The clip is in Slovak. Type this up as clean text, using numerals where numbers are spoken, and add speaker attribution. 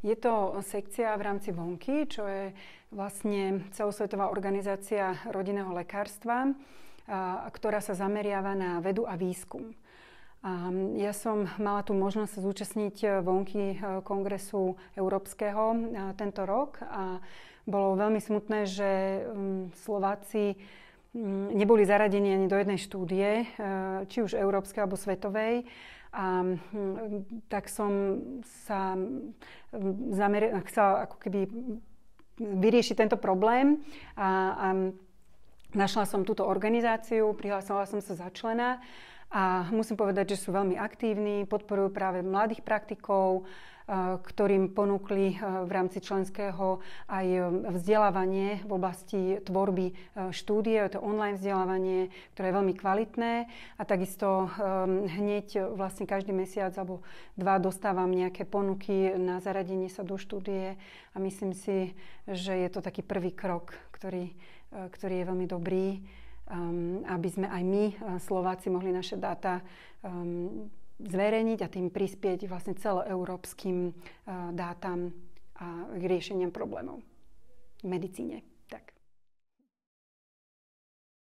Speaker 1: Je to sekcia v rámci VONky, čo je vlastne celosvetová organizácia rodinného lekárstva, ktorá sa zameriava na vedu a výskum. Ja som mala tú možnosť sa zúčastniť VONky kongresu európskeho tento rok a bolo veľmi smutné, že Slováci neboli zaradení ani do jednej štúdie, či už európskej alebo svetovej. A tak som sa chcela ako keby vyriešiť tento problém a našla som túto organizáciu, prihlásila som sa za člena a musím povedať, že sú veľmi aktívni, podporujú práve mladých praktikov, ktorým ponúkli v rámci členského aj vzdelávanie v oblasti tvorby štúdie. Je to online vzdelávanie, ktoré je veľmi kvalitné a takisto hneď vlastne každý mesiac alebo dva dostávam nejaké ponuky na zaradenie sa do štúdie a myslím si, že je to taký prvý krok, ktorý je veľmi dobrý, aby sme aj my, Slováci, mohli naše dáta zverejniť a tým prispieť vlastne celoeurópskym dátam a k riešeniam problémov v medicíne. Tak.